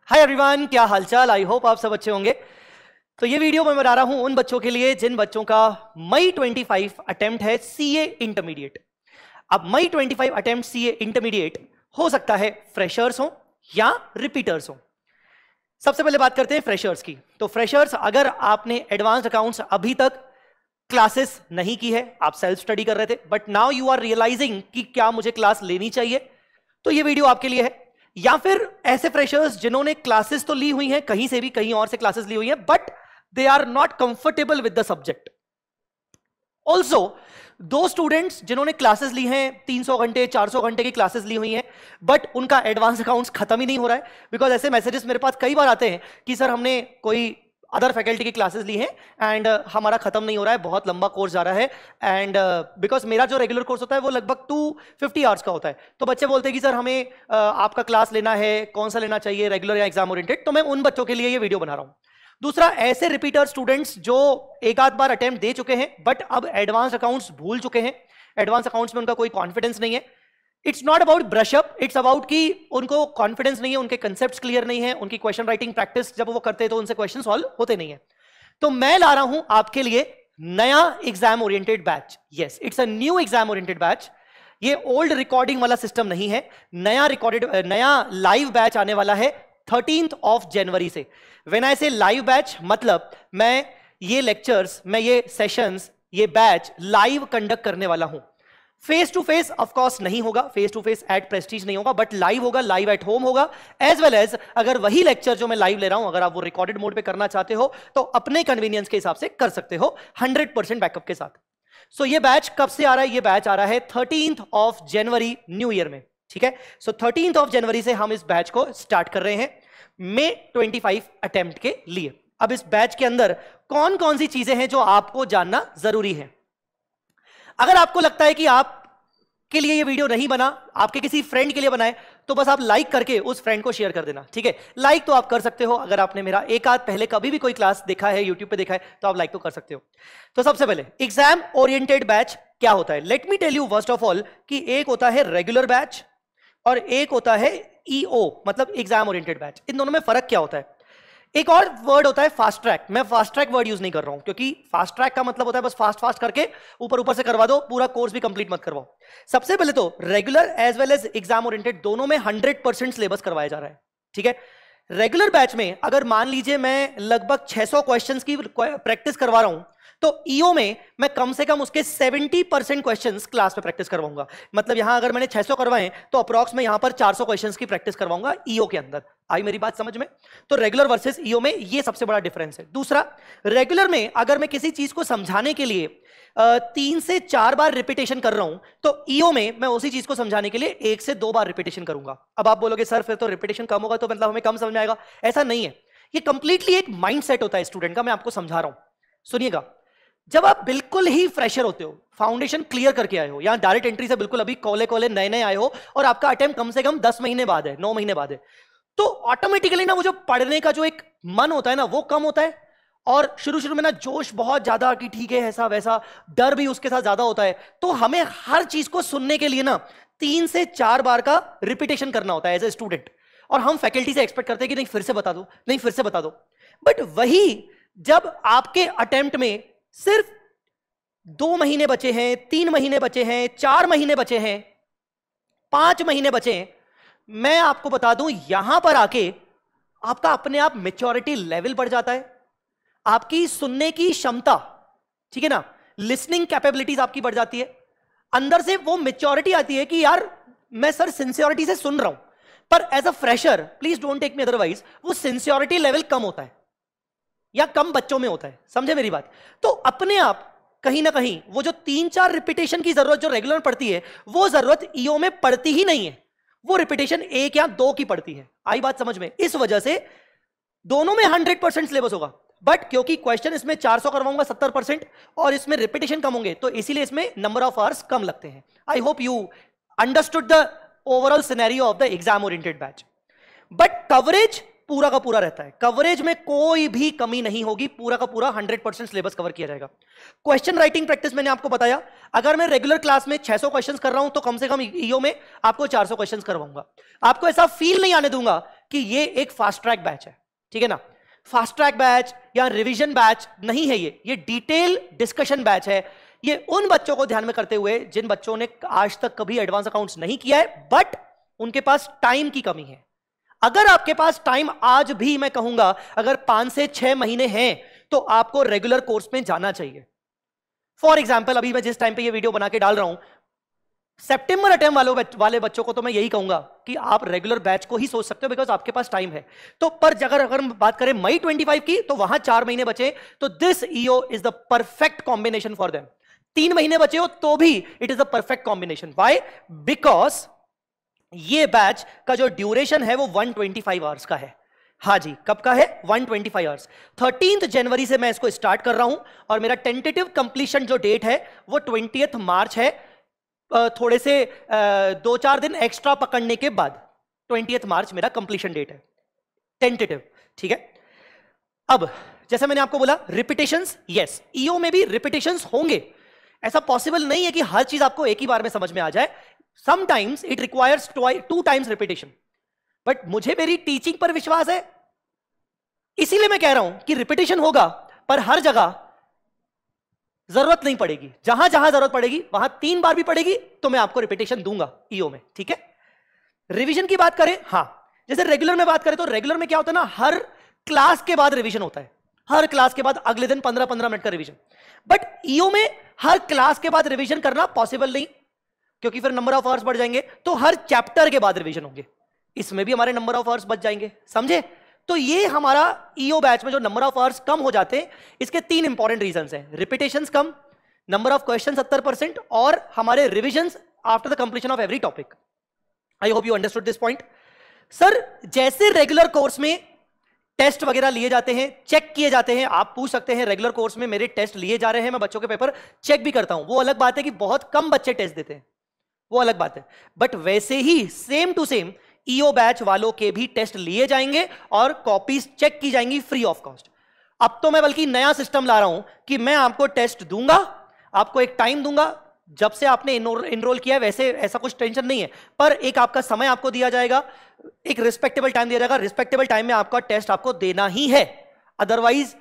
Hi everyone, क्या हालचाल। I hope आप सब अच्छे होंगे। तो ये वीडियो मैं बना रहा हूं उन बच्चों के लिए जिन बच्चों का मई 25 अटेम्प्ट है सीए इंटरमीडिएट। अब मई 25 अटेम्प्ट सीए इंटरमीडिएट हो सकता है फ्रेशर्स हो या रिपीटर्स हो। सबसे पहले बात करते हैं फ्रेशर्स की। तो फ्रेशर्स, अगर आपने एडवांस्ड अकाउंट्स अभी तक क्लासेस नहीं की है, आप सेल्फ स्टडी कर रहे थे, but now you are realising कि क्या मुझे क्लास लेनी चाहिए, तो ये वीडियो आपके लिए है। या फिर ऐसे फ्रेशर्स जिन्होंने क्लासेस तो ली हुई हैं, कहीं से भी कहीं और से क्लासेस ली हुई हैं, but they are not comfortable with the subject. Also दो स्टूडेंट्स जिन्होंने क्लासेस ली हैं, 300 घंटे 400 घंटे की क्लासेस ली हुई हैं, बट उनका एडवांस अकाउंट्स खत्म ही नहीं हो रहा है। बिकॉज ऐसे मैसेजेस मेरे पास कई बार आते हैं कि सर हमने कोई अदर फैकल्टी की क्लासेस ली हैं एंड हमारा खत्म नहीं हो रहा है, बहुत लंबा कोर्स जा रहा है। एंड बिकॉज मेरा जो रेगुलर कोर्स होता है वो लगभग 250 आवर्स का होता है। तो बच्चे बोलते हैं कि सर हमें आपका क्लास लेना है, कौन सा लेना चाहिए, रेगुलर या एग्जाम ओरिएंटेड। तो मैं उन बच्चों के लिए ये वीडियो बना रहा हूं। दूसरा, ऐसे रिपीटर स्टूडेंट्स जो एक आध बार अटेम्प्ट दे चुके हैं बट अब एडवांस अकाउंट्स भूल चुके हैं, एडवांस अकाउंट्स में उनका कोई कॉन्फिडेंस नहीं है। It's not about brush-up, it's about कि उनको कॉन्फिडेंस नहीं है, उनके कंसेप्ट्स क्लियर नहीं है, उनकी क्वेश्चन राइटिंग प्रैक्टिस जब वो करते हैं तो उनसे क्वेश्चन सॉल्व होते नहीं है। तो मैं ला रहा हूं आपके लिए नया exam oriented batch. Yes, it's a new exam oriented batch. ये ओल्ड रिकॉर्डिंग वाला सिस्टम नहीं है, नया लाइव बैच आने वाला है 13 जनवरी से। व्हेन आई से लाइव बैच, मतलब मैं ये लेक्चर्स, मैं ये सेशंस, ये बैच लाइव कंडक्ट करने वाला हूं। Face to face of course नहीं होगा, face to face at prestige नहीं होगा, बट लाइव होगा, लाइव एट होम होगा। एज वेल एज अगर वही लेक्चर जो मैं लाइव ले रहा हूं, अगर आप वो रिकॉर्डेड मोड पे करना चाहते हो तो अपने कन्वीनियंस के हिसाब से कर सकते हो 100% बैकअप के साथ। सो ये बैच कब से आ रहा है? ये बैच आ रहा है 13 जनवरी, न्यू ईयर में। ठीक है, सो 13 जनवरी से हम इस बैच को स्टार्ट कर रहे हैं मई 25 अटेम्प्ट के लिए। अब इस बैच के अंदर कौन कौन सी चीजें हैं जो आपको जानना जरूरी है। अगर आपको लगता है कि आप के लिए ये वीडियो नहीं बना, आपके किसी फ्रेंड के लिए बनाए, तो बस आप लाइक करके उस फ्रेंड को शेयर कर देना। ठीक है, लाइक तो आप कर सकते हो, अगर आपने मेरा एक आध पहले कभी भी कोई क्लास देखा है, यूट्यूब पे देखा है, तो आप लाइक तो कर सकते हो। तो सबसे पहले एग्जाम ओरिएंटेड बैच क्या होता है, let me tell you first of all कि एक होता है रेगुलर बैच और एक होता है ईओ, मतलब एग्जाम ओरिएंटेड बैच। इन दोनों में फर्क क्या होता है? एक और वर्ड होता है फास्ट ट्रैक। मैं फास्ट ट्रैक वर्ड यूज नहीं कर रहा हूं, क्योंकि फास्ट ट्रैक का मतलब होता है बस फास्ट फास्ट करके ऊपर ऊपर से करवा दो, पूरा कोर्स भी कंप्लीट मत करवाओ। सबसे पहले तो regular as well as exam oriented दोनों में 100% सिलेबस करवाया जा रहा है। ठीक है, रेगुलर बैच में अगर मान लीजिए मैं लगभग 600 क्वेश्चंस की प्रैक्टिस करवा रहा हूं, तो ईओ में मैं कम से कम उसके 70% क्वेश्चंस क्लास में प्रैक्टिस करवाऊंगा। मतलब यहां अगर मैंने 600 करवाए तो अप्रॉक्स में यहां पर 400 क्वेश्चंस की प्रैक्टिस करवाऊंगा ईओ के अंदर। आई मेरी बात समझ में? तो रेगुलर वर्सेस ईओ में ये सबसे बड़ा डिफरेंस है। दूसरा, रेगुलर में अगर मैं किसी चीज को समझाने के लिए 3 से 4 बार रिपीटेशन कर रहा हूं, तो ईओ में मैं उसी चीज को समझाने के लिए 1 से 2 बार रिपीटेशन करूंगा। अब आप बोलोगे सर फिर तो रिपीटेशन कम होगा, तो मतलब हमें कम समझ में आएगा। ऐसा नहीं है, ये कंप्लीटली एक माइंड सेट होता है स्टूडेंट का। मैं आपको समझा रहा हूं, सुनिएगा। जब आप बिल्कुल ही फ्रेशर होते हो, फाउंडेशन क्लियर करके आए हो, या डायरेक्ट एंट्री से बिल्कुल अभी कोले कोले नए नए आए हो, और आपका अटेम्प्ट कम से कम 10 महीने बाद है, 9 महीने बाद है, तो ऑटोमेटिकली ना वो जो पढ़ने का जो एक मन होता है ना, वो कम होता है। और शुरू शुरू में ना जोश बहुत ज्यादा कि ठीक है ऐसा वैसा, डर भी उसके साथ ज्यादा होता है। तो हमें हर चीज को सुनने के लिए ना 3 से 4 बार का रिपीटेशन करना होता है एज ए स्टूडेंट। और हम फैकल्टी से एक्सपेक्ट करते हैं कि नहीं फिर से बता दो, नहीं फिर से बता दो। बट वही जब आपके अटेम्प्ट में सिर्फ 2 महीने बचे हैं, 3 महीने बचे हैं, 4 महीने बचे हैं, 5 महीने बचे हैं, मैं आपको बता दूं यहां पर आके आपका अपने आप मैच्योरिटी लेवल बढ़ जाता है, आपकी सुनने की क्षमता, ठीक है ना, लिसनिंग कैपेबिलिटीज आपकी बढ़ जाती है। अंदर से वो मैच्योरिटी आती है कि यार मैं सर सिंसियरिटी से सुन रहा हूं। पर as a fresher, please don't take me otherwise, वो सिंसियरिटी लेवल कम होता है या कम बच्चों में होता है। समझे मेरी बात? तो अपने आप कहीं ना कहीं वो जो 3-4 रिपीटेशन की जरूरत जो रेगुलर पड़ती है, वो जरूरत ईओ में पड़ती ही नहीं है, वो रिपीटेशन 1 या 2 की पड़ती है। आई बात समझ में? इस वजह से दोनों में 100% सिलेबस होगा, बट क्योंकि क्वेश्चन इसमें 400 करवाऊंगा 70% और इसमें रिपीटेशन कम होंगे, तो इसीलिए इसमें नंबर ऑफ आवर्स कम लगते हैं। I hope you understood the overall scenario of the exam oriented batch. But coverage पूरा का पूरा रहता है, कवरेज में कोई भी कमी नहीं होगी, पूरा का पूरा 100% सिलेबस कवर किया जाएगा। क्वेश्चन राइटिंग प्रैक्टिस मैंने आपको बताया, अगर मैं रेगुलर क्लास में 600 क्वेश्चंस कर रहा हूं तो कम से कम ईओ में आपको 400 क्वेश्चंस करवाऊंगा। आपको ऐसा फील नहीं आने दूंगा कि ये एक फास्ट ट्रैक बैच है, ठीक है ना। फास्ट ट्रैक बैच या रिवीजन बैच नहीं है, ये डिटेल डिस्कशन बैच है। ये उन बच्चों को ध्यान में करते हुए जिन बच्चों ने आज तक कभी एडवांस अकाउंट्स नहीं किया है, बट उनके पास टाइम की कमी है। अगर आपके पास टाइम आज भी, मैं कहूंगा अगर 5 से 6 महीने हैं, तो आपको रेगुलर कोर्स में जाना चाहिए। फॉर एग्जाम्पल, अभी मैं जिस टाइम पे ये वीडियो बना के डाल रहा हूं, सितंबर अटेम्प्ट वाले बच्चों को तो मैं यही कहूंगा कि आप रेगुलर बैच को ही सोच सकते हो, बिकॉज आपके पास टाइम है। तो पर अगर हम बात करें मई 25 की, तो वहां 4 महीने बचे, तो this EO is the perfect combination for them. 3 महीने बचे हो तो भी it is the perfect combination. Why? Because ये बैच का जो ड्यूरेशन है वो 125 आवर्स का है। हाँ जी, कब का है? 125 आवर्स। 13 जनवरी से मैं इसको स्टार्ट कर रहा हूं और मेरा टेंटेटिव कंप्लीशन जो डेट है वो 20 मार्च है। थोड़े से 2-4 दिन एक्स्ट्रा पकड़ने के बाद 20 मार्च मेरा कंप्लीशन डेट है, टेंटेटिव, ठीक है। अब जैसे मैंने आपको बोला, रिपीटेशंस, यस, ईओ में भी रिपीटेशंस होंगे। ऐसा पॉसिबल नहीं है कि हर चीज आपको एक ही बार में समझ में आ जाए। Sometimes it requires 2 times repetition, but मुझे मेरी टीचिंग पर विश्वास है, इसीलिए मैं कह रहा हूं कि रिपीटेशन होगा, पर हर जगह जरूरत नहीं पड़ेगी। जहां जहां जरूरत पड़ेगी वहां 3 बार भी पड़ेगी तो मैं आपको रिपीटेशन दूंगा ईओ में, ठीक है। रिवीजन की बात करें, हां, जैसे रेगुलर में बात करें तो रेगुलर में क्या होता है ना, हर क्लास के बाद रिवीजन होता है, हर क्लास के बाद अगले दिन 15-15 मिनट का रिवीजन। बट ईओ में हर क्लास के बाद रिवीजन करना पॉसिबल नहीं, क्योंकि फिर नंबर ऑफ आवर्स बढ़ जाएंगे। तो हर चैप्टर के बाद रिवीजन होंगे, इसमें भी हमारे नंबर ऑफ आवर्स बच जाएंगे, समझे। तो ये हमारा ईओ बैच में जो नंबर ऑफ आवर्स कम हो जाते हैं, इसके 3 इंपॉर्टेंट रीजंस हैं। Repetitions come, number of question 70%, और हमारे revisions after the completion of every topic. I hope you understood this point. Sir, जैसे रेगुलर कोर्स में टेस्ट वगैरह लिए जाते हैं, चेक किए जाते हैं, आप पूछ सकते हैं रेगुलर कोर्स में मेरे टेस्ट लिए जा रहे हैं, मैं बच्चों के पेपर चेक भी करता हूं। वो अलग बात है कि बहुत कम बच्चे टेस्ट देते हैं, वो अलग बात है। बट वैसे ही same to same EO batch वालों के भी टेस्ट लिए जाएंगे और कॉपीज चेक की जाएंगी फ्री ऑफ कॉस्ट। अब तो मैं बल्कि नया सिस्टम ला रहा हूं कि मैं आपको टेस्ट दूंगा, आपको एक टाइम दूंगा, जब से आपने इनरोल किया है वैसे ऐसा कुछ टेंशन नहीं है, पर एक आपका समय आपको दिया जाएगा, एक रिस्पेक्टेबल टाइम दिया जाएगा। रिस्पेक्टेबल टाइम में आपका टेस्ट आपको देना ही है, अदरवाइज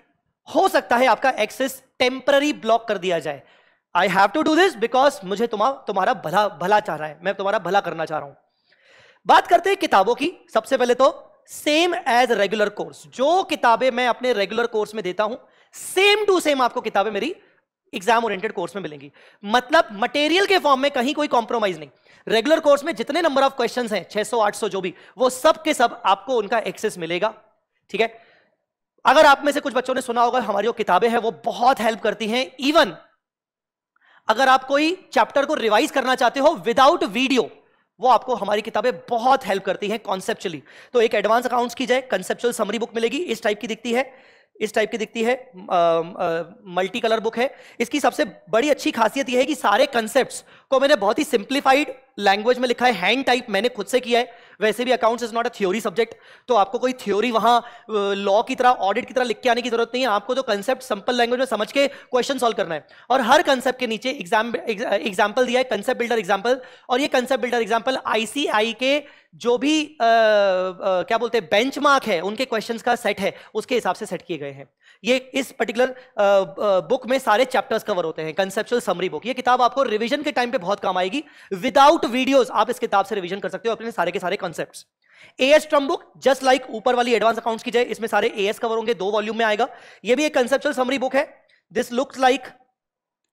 हो सकता है आपका एक्सेस टेम्पररी ब्लॉक कर दिया जाए। I have to do this because मुझे तुम्हारा भला चाह रहा है, मैं तुम्हारा भला करना चाह रहा हूं। बात करते हैं किताबों की। सबसे पहले तो सेम एज रेगुलर कोर्स, जो किताबें मैं अपने रेगुलर कोर्स में देता हूं, सेम टू सेम आपको किताबें मेरी एग्जाम ओरिएंटेड कोर्स में मिलेंगी। मतलब मटेरियल के फॉर्म में कहीं कोई कॉम्प्रोमाइज नहीं। रेगुलर कोर्स में जितने नंबर ऑफ क्वेश्चंस हैं, 600-800 जो भी, वो सब के सब आपको उनका एक्सेस मिलेगा, ठीक है। अगर आप में से कुछ बच्चों ने सुना होगा, हमारी जो किताबें हैं वो बहुत हेल्प करती हैं। इवन अगर आप कोई चैप्टर को रिवाइज करना चाहते हो विदाउट वीडियो, वो आपको हमारी किताबें बहुत हेल्प करती हैं कॉन्सेप्चुअली। तो एक एडवांस अकाउंट्स की जाए, कंसेप्चुअल समरी बुक मिलेगी, इस टाइप की दिखती है, इस टाइप की दिखती है, मल्टी कलर बुक है। इसकी सबसे बड़ी अच्छी खासियत यह है कि सारे कंसेप्ट्स को मैंने बहुत ही सिंप्लीफाइड लैंग्वेज में लिखा है, हैंड टाइप मैंने खुद से किया है। वैसे भी accounts is not a theory subject, तो आपको कोई थ्योरी वहां लॉ की तरह, ऑडिट की तरह लिख के आने की जरूरत नहीं है। आपको तो कंसेप्ट सिंपल लैंग्वेज में समझ के क्वेश्चन सॉल्व करना है। और हर कंसेप्ट के नीचे एग्जाम्पल दिया है, कंसेप्ट बिल्डर एग्जाम्पल। और ये कंसेप्ट बिल्डर एग्जाम्पल आईसीआई के जो भी क्या बोलते हैं बेंचमार्क है, उनके क्वेश्चंस का सेट है, उसके हिसाब से सेट किए गए हैं। ये इस पर्टिकुलर बुक में सारे चैप्टर्स कवर होते हैं, कंसेप्चुअल समरी बुक। ये किताब आपको रिवीजन के टाइम पे बहुत काम आएगी। विदाउट वीडियोस आप इस किताब से रिवीजन कर सकते हो अपने सारे के सारे concepts. AS term book, just like ऊपर वाली एडवांस अकाउंट्स की जाए, इसमें सारे एएस कवर होंगे, 2 वॉल्यूम में आएगा। ये भी एक कंसेप्चुअल समरी बुक है। This looks like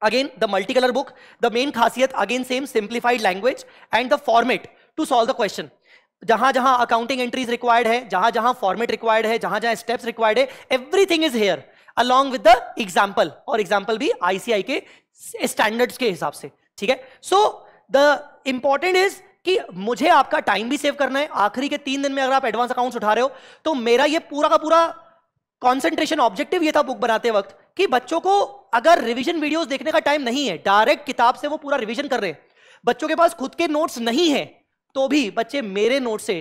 again the multi colour book. The main खासियत again same, simplified language and the format to solve the question. जहां जहां अकाउंटिंग एंट्रीज रिक्वायर्ड है, जहां जहां फॉर्मेट रिक्वायर्ड है, जहां जहां स्टेप्स रिक्वायर्ड है, everything is here along with the example. और एग्जाम्पल भी आईसीआई के स्टैंडर्ड्स के हिसाब से, ठीक है। सो द इंपॉर्टेंट इज कि मुझे आपका टाइम भी सेव करना है। आखिरी के 3 दिन में अगर आप एडवांस अकाउंट्स उठा रहे हो, तो मेरा ये पूरा का पूरा कॉन्सेंट्रेशन ऑब्जेक्टिव ये था बुक बनाते वक्त कि बच्चों को अगर रिवीजन वीडियोस देखने का टाइम नहीं है, डायरेक्ट किताब से वो पूरा रिवीजन कर रहे हैं, बच्चों के पास खुद के नोट्स नहीं है, तो भी बच्चे मेरे नोट से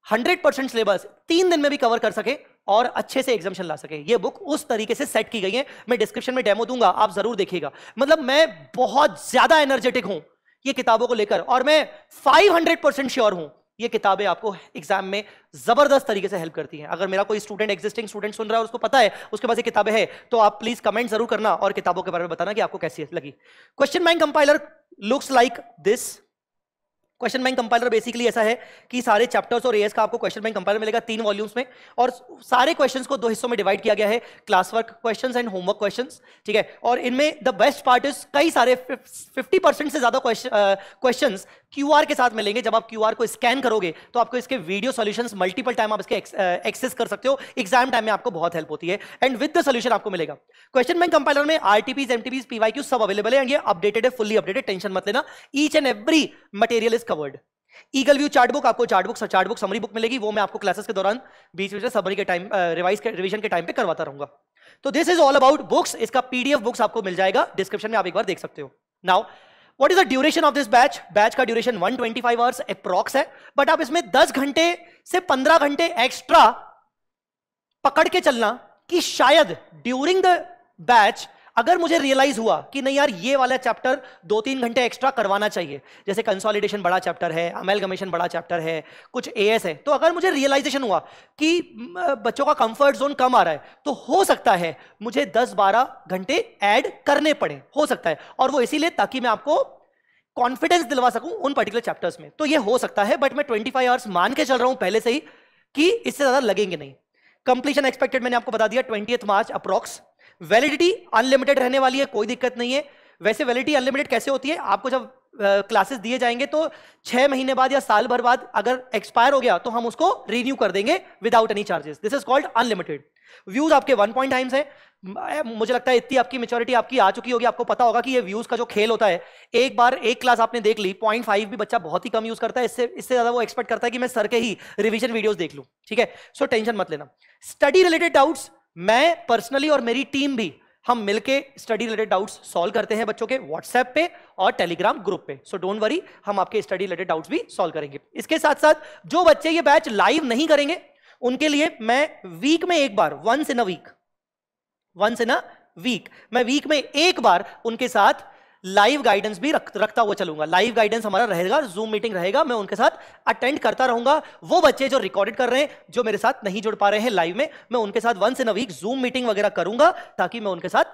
100% सिलेबस 3 दिन में भी कवर कर सके और अच्छे से एग्जामिनेशन ला सके। ये बुक उस तरीके से सेट की गई है। मैं डिस्क्रिप्शन में डेमो दूंगा, आप जरूर देखिएगा। मतलब मैं बहुत ज्यादा एनर्जेटिक हूं ये किताबों को लेकर, और मैं 500% श्योर हूं ये किताबें आपको एग्जाम में जबरदस्त तरीके से हेल्प करती हैं। अगर मेरा कोई स्टूडेंट, एग्जिस्टिंग स्टूडेंट सुन रहा है और उसको पता है, उसके पास ये किताबें हैं, तो आप प्लीज कमेंट जरूर करना और किताबों के बारे में बताना कि आपको कैसी लगी। Question bank compiler looks like this. Question bank compiler basically ऐसा है कि सारे चैप्टर्स और एएस का आपको क्वेश्चन बैंक कंपाइलर मिलेगा 3 वॉल्यूम्स में, और सारे क्वेश्चंस को 2 हिस्सों में डिवाइड किया गया है, class work questions and homework questions, ठीक है। और इनमें द बेस्ट पार्ट इज कई सारे 50% से ज्यादा क्वेश्चंस क्यूआर के साथ मिलेंगे। जब आप क्यूआर को स्कैन करोगे तो आपको इसके वीडियो सॉल्यूशंस मल्टीपल टाइम आप इसके एक्सेस कर सकते हो। एग्जाम टाइम में आपको बहुत हेल्प होती है, एंड विद द सॉल्यूशन आपको मिलेगा। क्वेश्चन बैंक कंपाइलर में आरटीपीज, एमटीपीज, पीवाईक्यू सब अवेलेबल है, एंड ये अपडेटेड है, फुल्ली अपडेटेड, टेंशन मत लेना। Each and every material is covered. Eagle view chart book, आपको चार्ट बुक समरी बुक मिलेगी, वो मैं आपको क्लासेस के दौरान बीच में समरी के टाइम, रिवीजन के टाइम पे करवाता रहूंगा। तो this is all about books. इसका पीडीएफ बुक्स आपको मिल जाएगा डिस्क्रिप्शन में, आप एक बार देख सकते हो। Now what is the duration of this batch? Batch का ड्यूरेशन 125 आवर्स अप्रॉक्स है, बट आप इसमें 10 घंटे से 15 घंटे एक्स्ट्रा पकड़ के चलना कि शायद ड्यूरिंग द बैच अगर मुझे रियलाइज हुआ कि नहीं यार ये वाला चैप्टर 2-3 घंटे एक्स्ट्रा करवाना चाहिए, जैसे कंसोलिडेशन बड़ा चैप्टर है, अमेलगमेशन बड़ा चैप्टर है, कुछ एएस है, तो अगर मुझे रियलाइजेशन हुआ कि बच्चों का कंफर्ट जोन कम आ रहा है, तो हो सकता है मुझे 10-12 घंटे ऐड करने पड़े, हो सकता है। और वो इसीलिए ताकि मैं आपको कॉन्फिडेंस दिलवा सकूं उन पर्टिकुलर चैप्टर्स में। तो ये हो सकता है, बट मैं 25 आवर्स मान के चल रहा हूं पहले से ही कि इससे ज्यादा लगेंगे नहीं। कंप्लीशन एक्सपेक्टेड मैंने आपको बता दिया 20 मार्च अप्रॉक्स। वैलिडिटी अनलिमिटेड रहने वाली है, कोई दिक्कत नहीं है। वैसे वैलिडिटी अनलिमिटेड कैसे होती है? आपको जब क्लासेस दिए जाएंगे तो 6 महीने बाद या साल भर बाद अगर एक्सपायर हो गया तो हम उसको रिन्यू कर देंगे without any charges. This is called unlimited. Views आपके 1 पॉइंट टाइम्स है। मुझे लगता है इतनी आपकी मैच्योरिटी आपकी आ चुकी होगी, आपको पता होगा कि ये व्यूज का जो खेल होता है, एक बार एक क्लास आपने देख ली, 0.5 भी बच्चा बहुत ही कम यूज करता है, इससे ज्यादा वो एक्सपेक्ट करता है कि मैं सर के ही रिवीजन वीडियोस देख लूं, ठीक है। सो टेंशन मत लेना। स्टडी रिलेटेड डाउट्स मैं पर्सनली और मेरी टीम भी हम मिलके स्टडी रिलेटेड डाउट्स सॉल्व करते हैं बच्चों के व्हाट्सएप पे और टेलीग्राम ग्रुप पे। सो डोंट वरी, हम आपके स्टडी रिलेटेड डाउट्स भी सॉल्व करेंगे। इसके साथ साथ जो बच्चे ये बैच लाइव नहीं करेंगे उनके लिए मैं वीक में एक बार, वंस इन अ वीक मैं वीक में एक बार उनके साथ लाइव गाइडेंस भी रखता हुआ चलूंगा। लाइव गाइडेंस हमारा रहेगा, जूम मीटिंग रहेगा, मैं उनके साथ अटेंड करता रहूंगा। वो बच्चे जो रिकॉर्डेड कर रहे हैं, जो मेरे साथ नहीं जुड़ पा रहे हैं लाइव में, मैं उनके साथ once in a week zoom meeting वगैरह करूंगा, ताकि मैं उनके साथ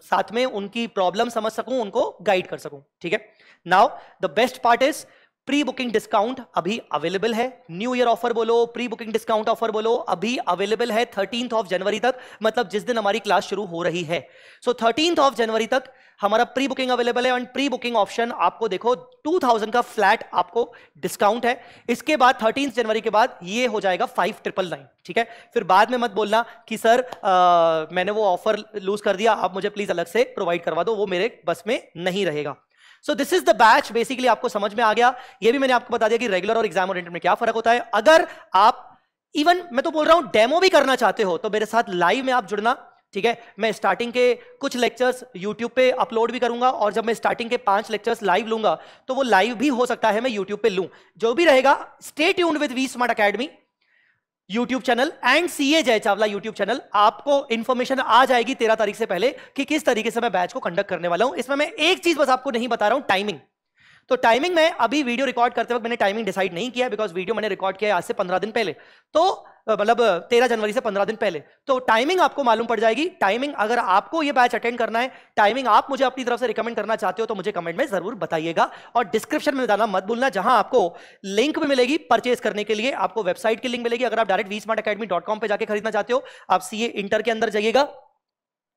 साथ में उनकी प्रॉब्लम समझ सकूं, उनको गाइड कर सकूं, ठीक है। Now the best part is pre booking discount अभी अवेलेबल है। न्यू ईयर ऑफर बोलो, प्री बुकिंग डिस्काउंट ऑफर बोलो, अभी अवेलेबल है 13 जनवरी तक, मतलब जिस दिन हमारी क्लास शुरू हो रही है। सो 13 जनवरी तक हमारा प्री बुकिंग अवेलेबल है, एंड प्री बुकिंग ऑप्शन आपको देखो 2000 का फ्लैट आपको डिस्काउंट है। इसके बाद 13 जनवरी के बाद ये हो जाएगा 5999, ठीक है। फिर बाद में मत बोलना कि सर मैंने वो ऑफर लूज कर दिया, आप मुझे प्लीज अलग से प्रोवाइड करवा दो, वो मेरे बस में नहीं रहेगा। So this is the batch. Basically आपको समझ में आ गया। ये भी मैंने आपको बता दिया कि रेगुलर और एग्जाम ओरिएंटेड में क्या फर्क होता है। अगर आप इवन मैं तो बोल रहा हूं डेमो भी करना चाहते हो तो मेरे साथ लाइव में आप जुड़ना, ठीक है। मैं स्टार्टिंग के कुछ लेक्चर्स YouTube पे अपलोड भी करूंगा, और जब मैं स्टार्टिंग के 5 लेक्चर्स लाइव लूंगा तो वो लाइव भी हो सकता है मैं YouTube पे लूं। जो भी रहेगा, stay tuned with V smart academy YouTube channel and CA Jai Chawla YouTube channel. आपको इंफॉर्मेशन आ जाएगी 13 तारीख से पहले कि किस तरीके से मैं बैच को कंडक्ट करने वाला हूं। इसमें मैं एक चीज बस आपको नहीं बता रहा हूं, टाइमिंग। तो टाइमिंग में अभी वीडियो रिकॉर्ड करते वक्त मैंने टाइमिंग डिसाइड नहीं किया, बिकॉज वीडियो मैंने रिकॉर्ड किया आज से 15 दिन पहले, तो मतलब 13 जनवरी से 15 दिन पहले। तो टाइमिंग आपको मालूम पड़ जाएगी। टाइमिंग अगर आपको ये बैच अटेंड करना है, टाइमिंग आप मुझे अपनी तरफ से रिकमेंड करना चाहते हो तो मुझे कमेंट में जरूर बताइएगा, और डिस्क्रिप्शन में बताना मत भूलना, जहां आपको लिंक भी मिलेगी परचेज करने के लिए। आपको वेबसाइट की लिंक मिलेगी। अगर आप डायरेक्ट vsmartacademy.com पे जाके खरीदना चाहते हो, आप सीए इंटर के अंदर जाइएगा,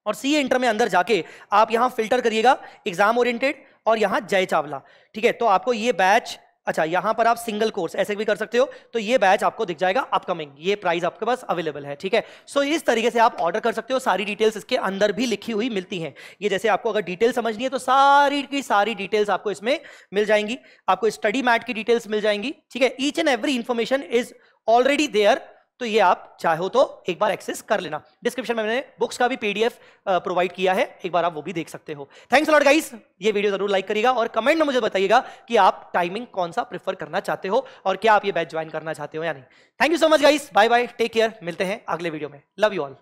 और सीए इंटर में अंदर जाके आप यहां फिल्टर करिएगा एग्जाम ओरिएंटेड और यहां जय चावला, ठीक है। तो आपको ये बैच, अच्छा यहां पर आप सिंगल कोर्स ऐसे भी कर सकते हो, तो ये बैच आपको दिख जाएगा अपकमिंग, ये प्राइस आपके पास अवेलेबल है, ठीक है। सो इस तरीके से आप ऑर्डर कर सकते हो। सारी डिटेल्स इसके अंदर भी लिखी हुई मिलती हैं। ये जैसे आपको अगर डिटेल समझनी है तो सारी की सारी डिटेल्स आपको इसमें मिल जाएंगी। आपको स्टडी मैट की डिटेल्स मिल जाएंगी, ठीक है। Each and every information is already there, तो ये आप चाहो तो एक बार एक्सेस कर लेना। डिस्क्रिप्शन में मैंने बुक्स का भी पीडीएफ प्रोवाइड किया है, एक बार आप वो भी देख सकते हो। Thanks a lot guys. ये वीडियो जरूर लाइक करिएगा और कमेंट में मुझे बताइएगा कि आप टाइमिंग कौन सा प्रेफर करना चाहते हो और क्या आप ये बैच ज्वाइन करना चाहते हो या नहीं। Thank you so much guys, bye bye, take care, मिलते हैं अगले वीडियो में। Love you all.